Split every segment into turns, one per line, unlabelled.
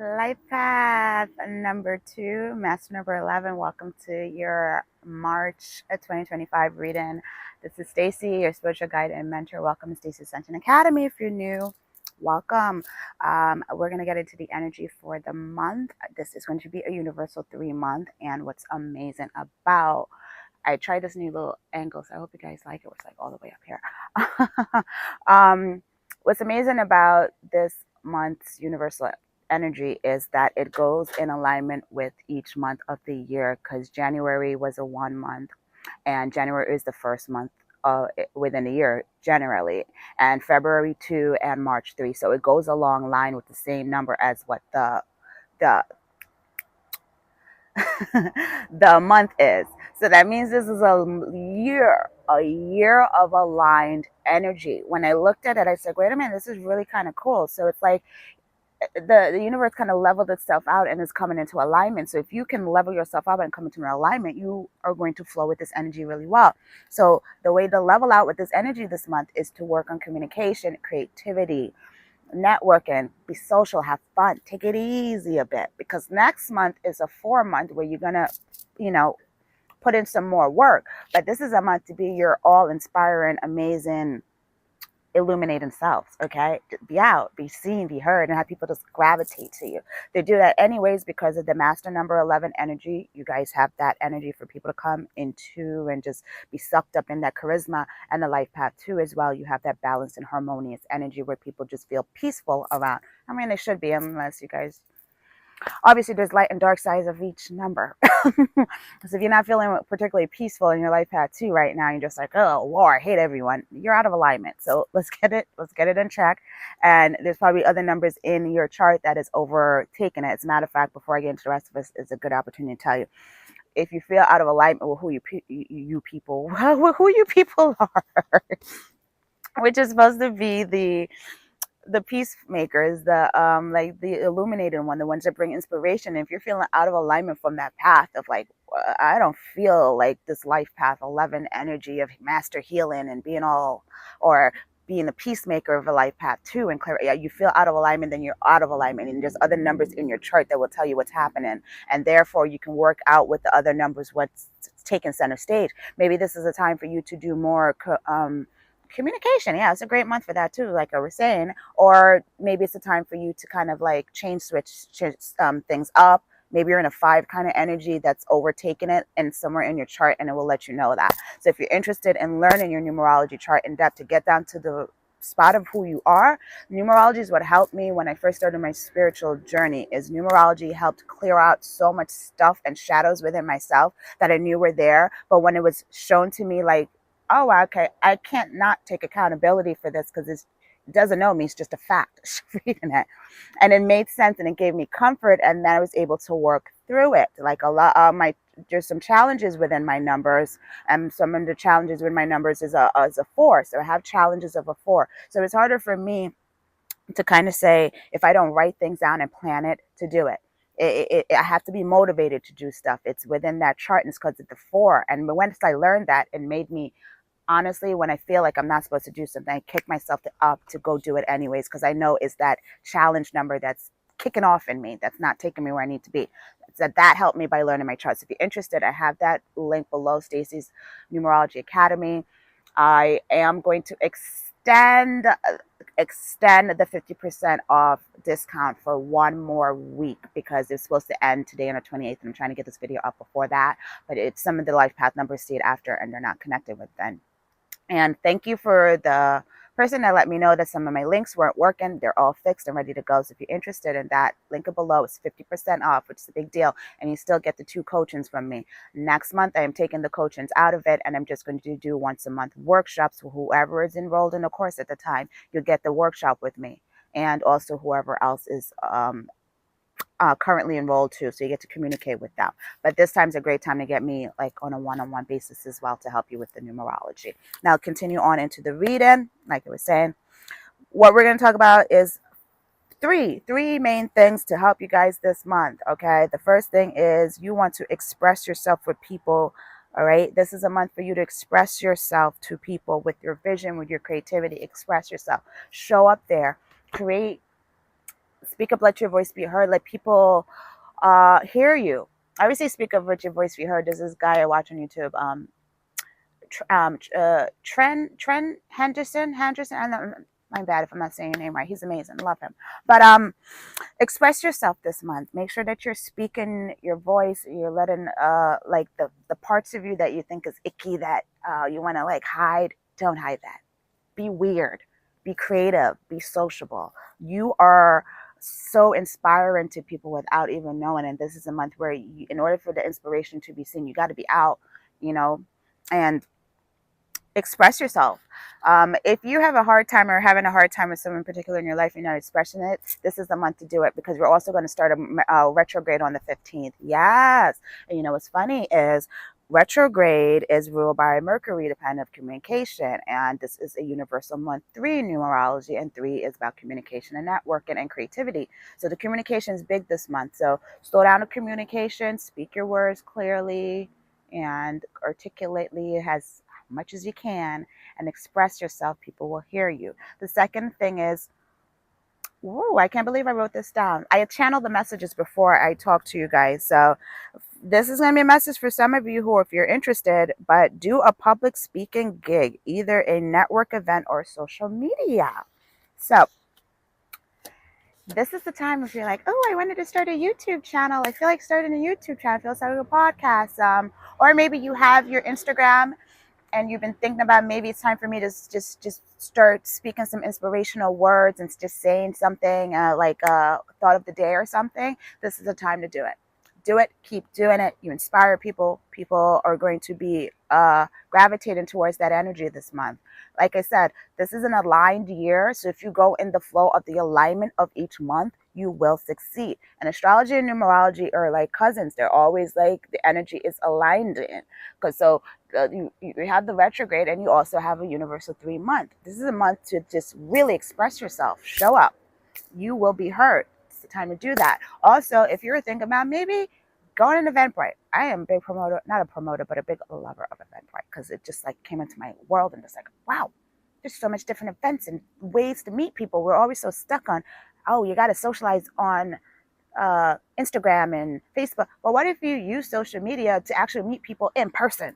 Life path number 2, master number 11. Welcome to your March 2025 reading. This is Stacy, your spiritual guide and mentor. Welcome to Stacy Ascension Academy. If you're new, welcome. We're going to get into the energy for the month. This is going to be a universal 3-month. And what's amazing about, I tried this new little angle, so I hope you guys like it. It's like all the way up here. What's amazing about this month's universal energy is that it goes in alignment with each month of the year, because January was a 1 month and January is the first month within a year generally, and February 2 and March 3. So it goes along line with the same number as what the the month is. So that means this is a year of aligned energy. When I looked at it, I said, wait a minute, this is really kind of cool. So it's like the universe kind of leveled itself out and is coming into alignment. So if you can level yourself out and come into an alignment, you are going to flow with this energy really well. So the way to level out with this energy this month is to work on communication, creativity, networking, be social, have fun, take it easy a bit, because next month is a 4-month where you're gonna, put in some more work. But this is a month to be your all inspiring, amazing, illuminating selves. Okay, be out, be seen, be heard, and have people just gravitate to you. They do that anyways because of the master number 11 energy. You guys have that energy for people to come into and just be sucked up in that charisma. And the life path too as well, you have that balanced and harmonious energy where people just feel peaceful around. I mean, they should be, unless you guys, obviously there's light and dark sides of each number. So if you're not feeling particularly peaceful in your life path too right now, you're just like, oh, war, I hate everyone, you're out of alignment. So let's get it in check. And there's probably other numbers in your chart that is overtaking it. As a matter of fact, before I get into the rest of this, it's a good opportunity to tell you, if you feel out of alignment with who you people who you people are, which is supposed to be the peacemakers, like the illuminated one, the ones that bring inspiration. If you're feeling out of alignment from that path of like, I don't feel like this life path 11 energy of master healing and being all, or being a peacemaker of a life path too, and clear, yeah, you feel out of alignment, then you're out of alignment, and there's other numbers in your chart that will tell you what's happening, and therefore you can work out with the other numbers what's taking center stage. Maybe this is a time for you to do more communication. Yeah, it's a great month for that too, like I was saying. Or maybe it's a time for you to kind of like switch things up. Maybe you're in a 5 kind of energy that's overtaking it, and somewhere in your chart, and it will let you know that. So if you're interested in learning your numerology chart in depth to get down to the spot of who you are, numerology is what helped me when I first started my spiritual journey. Is numerology helped clear out so much stuff and shadows within myself that I knew were there, but when it was shown to me, like, oh, okay, I can't not take accountability for this because it doesn't know me. It's just a fact. Reading it, and it made sense, and it gave me comfort, and then I was able to work through it. Like a lot of there's some challenges within my numbers, and some of the challenges with my numbers is a 4. So I have challenges of a 4. So it's harder for me to kind of say, if I don't write things down and plan it, to do it. I have to be motivated to do stuff. It's within that chart, and it's because of the 4. And once I learned that, it made me, honestly, when I feel like I'm not supposed to do something, I kick myself up to go do it anyways, because I know it's that challenge number that's kicking off in me, that's not taking me where I need to be. So that helped me by learning my charts. If you're interested, I have that link below, Stacy's Numerology Academy. I am going to extend the 50% off discount for 1 more week, because it's supposed to end today on the 28th, and I'm trying to get this video up before that, but it's some of the life path numbers see it after, and they're not connected with then. And thank you for the person that let me know that some of my links weren't working. They're all fixed and ready to go. So if you're interested in that, link below is 50% off, which is a big deal. And you still get the 2 coachings from me. Next month, I am taking the coachings out of it, and I'm just going to do once a month workshops. Whoever is enrolled in the course at the time, you'll get the workshop with me. And also whoever else is currently enrolled too, so you get to communicate with them. But this time's a great time to get me like on a one-on-one basis as well, to help you with the numerology. Now continue on into the reading. Like I was saying, what we're going to talk about is three main things to help you guys this month. Okay, the first thing is you want to express yourself with people. All right, this is a month for you to express yourself to people with your vision, with your creativity. Express yourself, show up there, create Speak up, let your voice be heard, let people hear you. I always say speak up, let your voice be heard. There's this guy I watch on YouTube, Trent Henderson. I'm bad if I'm not saying your name right. He's amazing. Love him. But express yourself this month. Make sure that you're speaking your voice. You're letting like the parts of you that you think is icky, that you want to like hide. Don't hide that. Be weird. Be creative. Be sociable. You are so inspiring to people without even knowing. And this is a month where you, in order for the inspiration to be seen, you got to be out, you know, and express yourself. If you have a hard time or having a hard time with someone in particular in your life, you're not expressing it, this is the month to do it, because we're also going to start a retrograde on the 15th. Yes. And you know what's funny is retrograde is ruled by Mercury, the planet of communication. And this is a universal month 3 in numerology. And 3 is about communication and networking and creativity. So the communication is big this month. So slow down the communication, speak your words clearly and articulately as much as you can, and express yourself. People will hear you. The second thing is, ooh, I can't believe I wrote this down. I channeled the messages before I talked to you guys. So this is going to be a message for some of you who, if you're interested, but do a public speaking gig, either a network event or social media. So this is the time if you're like, oh, I wanted to start a YouTube channel. I feel like starting a YouTube channel. I feel like a podcast. Or maybe you have your Instagram and you've been thinking about, maybe it's time for me to just start speaking some inspirational words and just saying something like thought of the day or something. This is the time to do it. Do it. Keep doing it. You inspire people. People are going to be gravitating towards that energy this month. Like I said, this is an aligned year. So if you go in the flow of the alignment of each month, you will succeed. And astrology and numerology are like cousins. They're always like the energy is aligned in. Because so you have the retrograde and you also have a universal 3 month. This is a month to just really express yourself, show up. You will be heard. It's the time to do that. Also, if you're thinking about maybe going to Eventbrite, I am a big promoter, not a promoter, but a big lover of Eventbrite, because it just like came into my world and it's like, wow, there's so much different events and ways to meet people. We're always so stuck on, oh, you got to socialize on Instagram and Facebook. But what if you use social media to actually meet people in person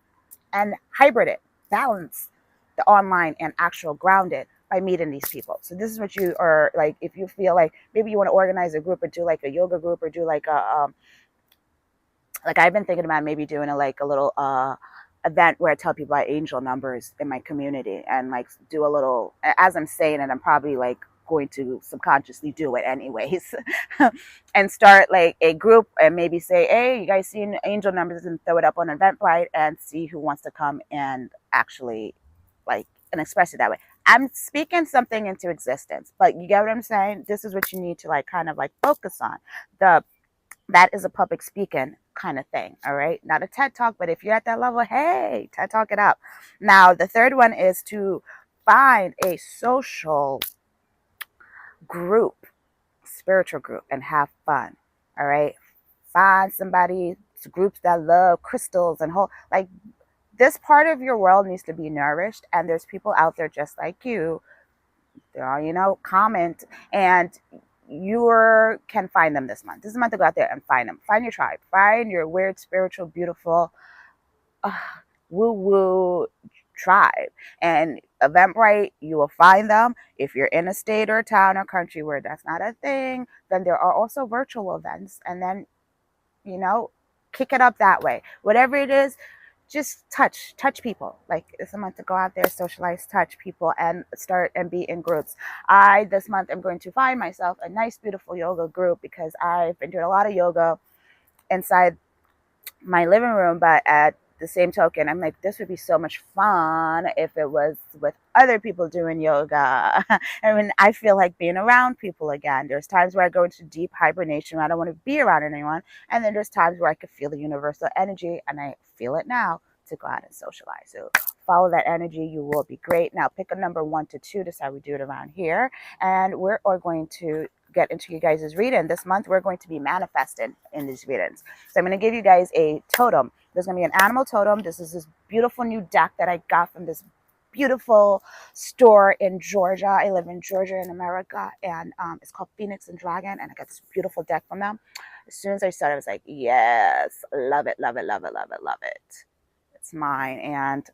and hybrid it, balance the online and actual grounded by meeting these people? So this is what you are like, if you feel like maybe you want to organize a group or do like a yoga group or do like a like I've been thinking about maybe doing a little event where I tell people about angel numbers in my community, and like do a little, as I'm saying it, I'm probably like going to subconsciously do it anyways, and start like a group and maybe say, hey, you guys seen angel numbers, and throw it up on Eventbrite and see who wants to come and actually like and express it that way. I'm speaking something into existence, but you get what I'm saying? This is what you need to like kind of like focus on. That is a public speaking kind of thing. All right. Not a TED talk, but if you're at that level, hey, TED talk it up. Now, the third one is to find a social group, spiritual group, and have fun. All right. Find somebody, groups that love crystals and whole, like, this part of your world needs to be nourished. And there's people out there just like you. They're all, comment, and you can find them this month. This is a month to go out there and find them. Find your tribe. Find your weird, spiritual, beautiful, woo-woo tribe. And Eventbrite, you will find them. If you're in a state or a town or country where that's not a thing, then there are also virtual events. And then, kick it up that way. Whatever it is, just touch people. Like, it's a month to go out there, socialize, touch people, and start and be in groups. This month I'm going to find myself a nice, beautiful yoga group, because I've been doing a lot of yoga inside my living room, but at the same token, I'm like, this would be so much fun if it was with other people doing yoga. I mean, I feel like being around people again. There's times where I go into deep hibernation where I don't want to be around anyone. And then there's times where I could feel the universal energy, and I feel it now to go out and socialize. So follow that energy. You will be great. Now pick a number 1 to 2. That's how we do it around here. And we're going to get into you guys' reading. This month, we're going to be manifesting in these readings. So I'm going to give you guys a totem. There's going to be an animal totem. This is this beautiful new deck that I got from this beautiful store in Georgia. I live in Georgia in America, and it's called Phoenix and Dragon, and I got this beautiful deck from them. As soon as I saw it, I was like, yes, love it, love it, love it, love it, love it. It's mine. And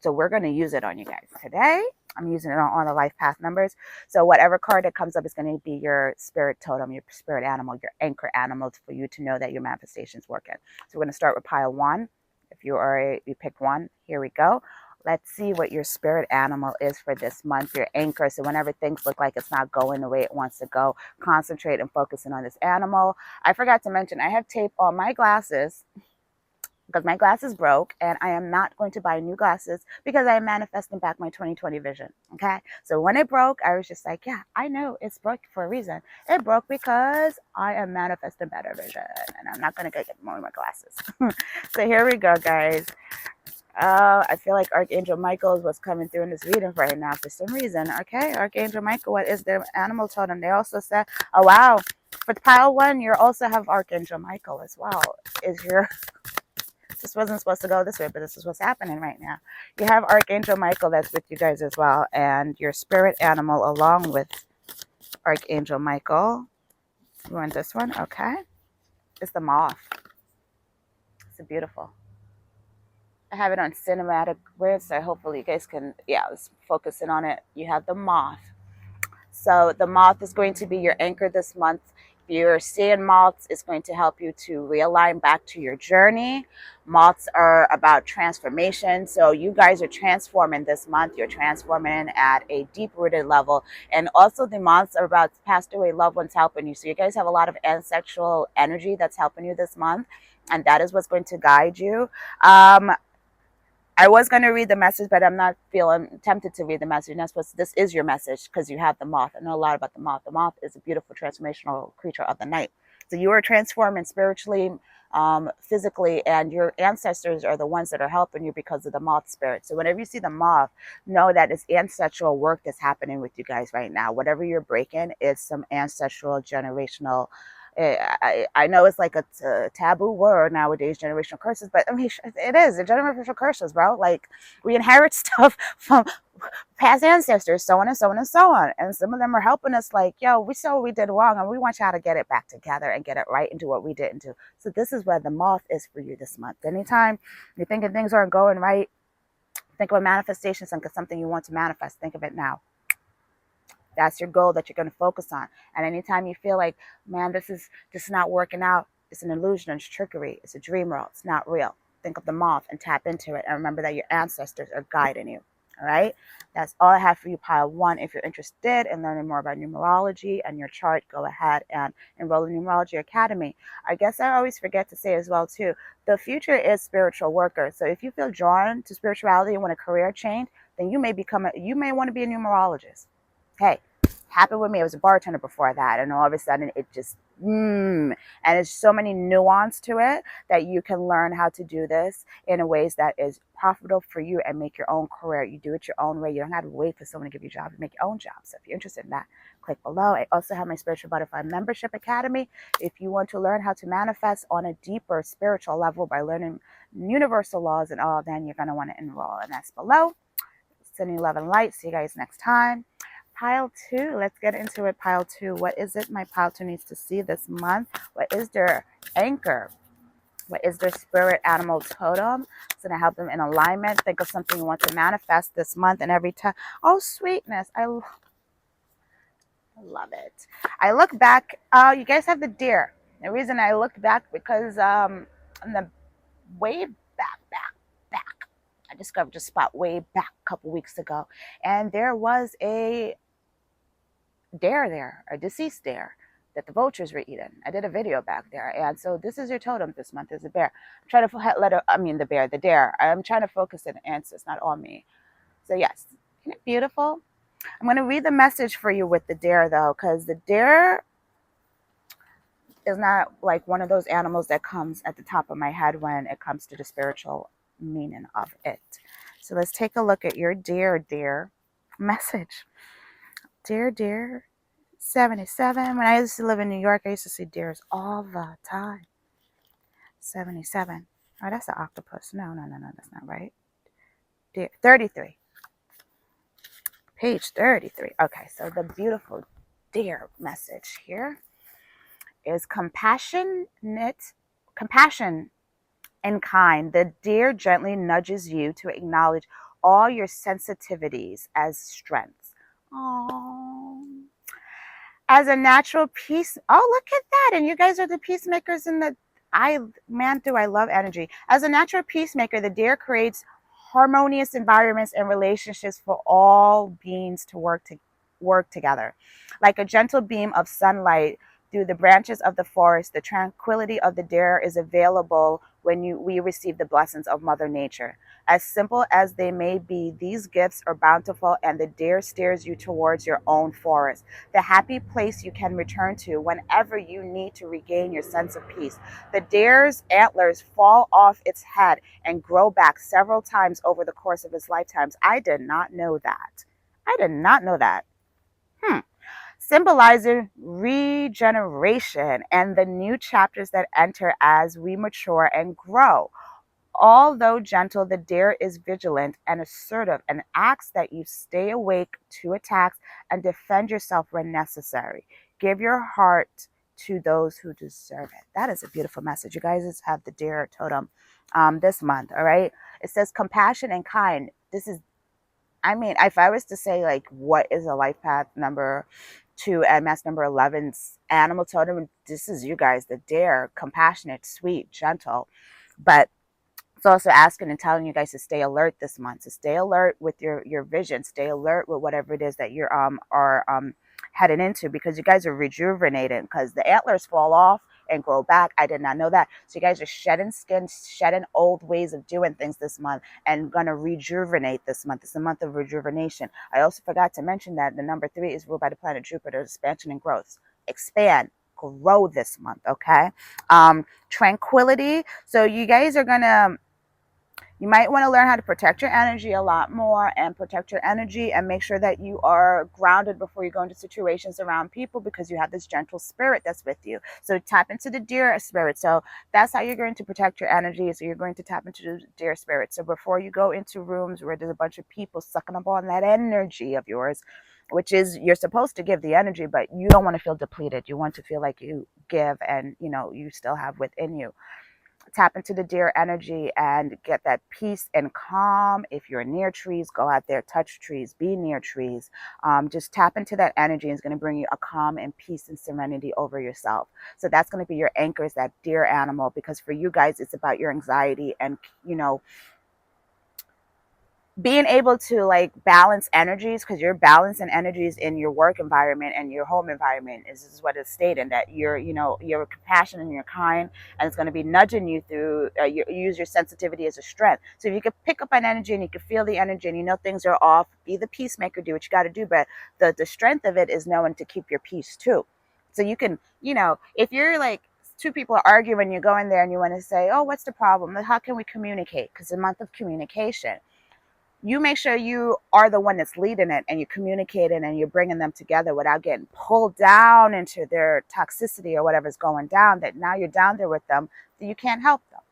so we're going to use it on you guys today. I'm using it on the life path numbers. So whatever card that comes up is going to be your spirit totem, your spirit animal, your anchor animal for you to know that your manifestation is working. So we're going to start with pile 1. If you picked 1, here we go. Let's see what your spirit animal is for this month, your anchor. So whenever things look like it's not going the way it wants to go, concentrate and focusing on this animal. I forgot to mention, I have tape on my glasses because my glasses broke, and I am not going to buy new glasses because I am manifesting back my 2020 vision. Okay. So when it broke, I was just like, yeah, I know it's broke for a reason. It broke because I am manifesting better vision, and I'm not going to go get more of my glasses. So here we go, guys. I feel like Archangel Michael was coming through in this reading right now for some reason. Okay, Archangel Michael, what is their animal totem? They also said, oh wow, for pile 1, you also have Archangel Michael as well. Is your this wasn't supposed to go this way, but this is what's happening right now. You have Archangel Michael that's with you guys as well, and your spirit animal along with Archangel Michael. You want this one? Okay. It's the moth. It's beautiful. I have it on cinematic grid, so hopefully you guys can, let's focus in on it. You have the moth. So the moth is going to be your anchor this month. If you're seeing moths, it's going to help you to realign back to your journey. Moths are about transformation. So you guys are transforming this month. You're transforming at a deep-rooted level. And also the moths are about passed away loved ones helping you. So you guys have a lot of ancestral energy that's helping you this month. And that is what's going to guide you. I was going to read the message, but I'm not feeling tempted to read the message. And that's what this is your message because you have the moth. I know a lot about the moth. The moth is a beautiful transformational creature of the night. So you are transforming spiritually, physically, and your ancestors are the ones that are helping you because of the moth spirit. So whenever you see the moth, know that it's ancestral work that's happening with you guys right now. Whatever you're breaking is some ancestral generational. I know it's like a taboo word nowadays, generational curses, but I mean, it is. They're generational curses, bro. Like, we inherit stuff from past ancestors, so on and so on and so on. And some of them are helping us like, yo, we saw what we did wrong, and we want y'all to get it back together and get it right and do what we didn't do. So this is where the moth is for you this month. Anytime you're thinking things aren't going right, think of a manifestation, something you want to manifest. Think of it now. That's your goal that you're going to focus on. And anytime you feel like, man, this is not working out, it's an illusion, it's trickery, it's a dream world, it's not real. Think of the moth and tap into it. And remember that your ancestors are guiding you. All right. That's all I have for you, pile 1. If you're interested in learning more about numerology and your chart, go ahead and enroll in Numerology Academy. I guess I always forget to say as well, too, the future is spiritual worker. So if you feel drawn to spirituality and want a career change, then you may want to be a numerologist. Hey, happened with me. I was a bartender before that, and all of a sudden it just and there's so many nuance to it that you can learn how to do this in a ways that is profitable for you and make your own career. You do it your own way. You don't have to wait for someone to give you a job. You make your own job. So if you're interested in that, click below. I also have my Spiritual Butterfly Membership Academy. If you want to learn how to manifest on a deeper spiritual level by learning universal laws and all, then you're going to want to enroll, and that's below. Sending love and light. See you guys next time. Pile 2, let's get into it. Pile 2, what is it my pile 2 needs to see this month? What is their anchor? What is their spirit animal totem? It's going to help them in alignment. Think of something you want to manifest this month and every time. Oh, sweetness. I love it. I look back. You guys have the deer. The reason I looked back because on the way back, I discovered a spot way back a couple weeks ago. And there was a deer there, a deceased deer that the vultures were eating. I did a video back there. And so this is your totem this month, is a bear. I'm trying to the deer. I'm trying to focus on answers, not on me. So yes, isn't it beautiful? I'm going to read the message for you with the deer though, because the deer is not like one of those animals that comes at the top of my head when it comes to the spiritual meaning of it. So let's take a look at your deer message. Deer 77. When I used to live in New York, I used to see deers all the time. 77. Oh, that's an octopus. No, that's not right. Deer 33. Page 33. Okay, so the beautiful deer message here is compassion and kind. The deer gently nudges you to acknowledge all your sensitivities as strengths. Oh, as a natural peace. Oh, look at that! And you guys are the peacemakers in the. I man, do I love energy. As a natural peacemaker, the deer creates harmonious environments and relationships for all beings to work together. Like a gentle beam of sunlight through the branches of the forest, the tranquility of the deer is available when we receive the blessings of Mother Nature. As simple as they may be, these gifts are bountiful, and the deer steers you towards your own forest, the happy place you can return to whenever you need to regain your sense of peace. The deer's antlers fall off its head and grow back several times over the course of its lifetimes. I did not know that. I did not know that. Symbolizing regeneration and the new chapters that enter as we mature and grow. Although gentle, the deer is vigilant and assertive and asks that you stay awake to attacks and defend yourself when necessary. Give your heart to those who deserve it. That is a beautiful message. You guys have the deer totem this month, all right? It says compassion and kind. This is, I mean, if I was to say, like, what is a life path number 2 MS number 11's animal totem, this is you guys, the deer, compassionate, sweet, gentle. But it's also asking and telling you guys to stay alert this month. So stay alert with your vision. Stay alert with whatever it is that you're are heading into, because you guys are rejuvenating, because the antlers fall off and grow back. I did not know that. So you guys are shedding skin, shedding old ways of doing things this month, and gonna rejuvenate this month. It's a month of rejuvenation. I also forgot to mention that the number 3 is ruled by the planet Jupiter, expansion and growth. Expand, grow this month, okay? Tranquility. So you guys are gonna, you might want to learn how to protect your energy a lot more, and protect your energy and make sure that you are grounded before you go into situations around people, because you have this gentle spirit that's with you. So tap into the deer spirit. So that's how you're going to protect your energy. So you're going to tap into the deer spirit. So before you go into rooms where there's a bunch of people sucking up on that energy of yours, which is, you're supposed to give the energy, but you don't want to feel depleted. You want to feel like you give, and you still have within you. Tap into the deer energy and get that peace and calm. If you're near trees, go out there, touch trees, be near trees. Just tap into that energy, and it's going to bring you a calm and peace and serenity over yourself. So that's going to be your anchor, is that deer animal, because for you guys, it's about your anxiety and, being able to, like, balance energies, because you're balancing energies in your work environment and your home environment. This is what it's stating, that you're compassionate and you're kind, and it's going to be nudging you through, you use your sensitivity as a strength. So if you could pick up an energy and you can feel the energy, and things are off, be the peacemaker, do what you got to do. But the strength of it is knowing to keep your peace too. So you can, if you're like, two people are arguing, you go in there and you want to say, oh, what's the problem? How can we communicate? Because it's a month of communication. You make sure you are the one that's leading it, and you're communicating and you're bringing them together without getting pulled down into their toxicity or whatever's going down, that now you're down there with them, that you can't help them.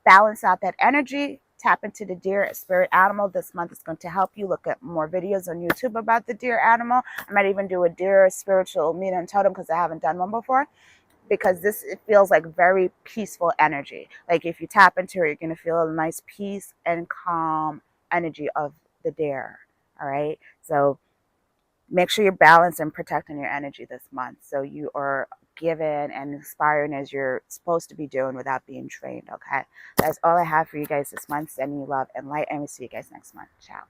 Balance out that energy. Tap into the deer spirit animal. This month is going to help you. Look at more videos on YouTube about the deer animal. I might even do a deer spiritual meet and totem, because I haven't done one before, because it feels like very peaceful energy. Like if you tap into it, you're going to feel a nice peace and calm energy of the deer. All right. So make sure you're balanced and protecting your energy this month, so you are giving and inspiring as you're supposed to be doing without being trained. Okay. That's all I have for you guys this month. Sending you love and light, and we'll see you guys next month. Ciao.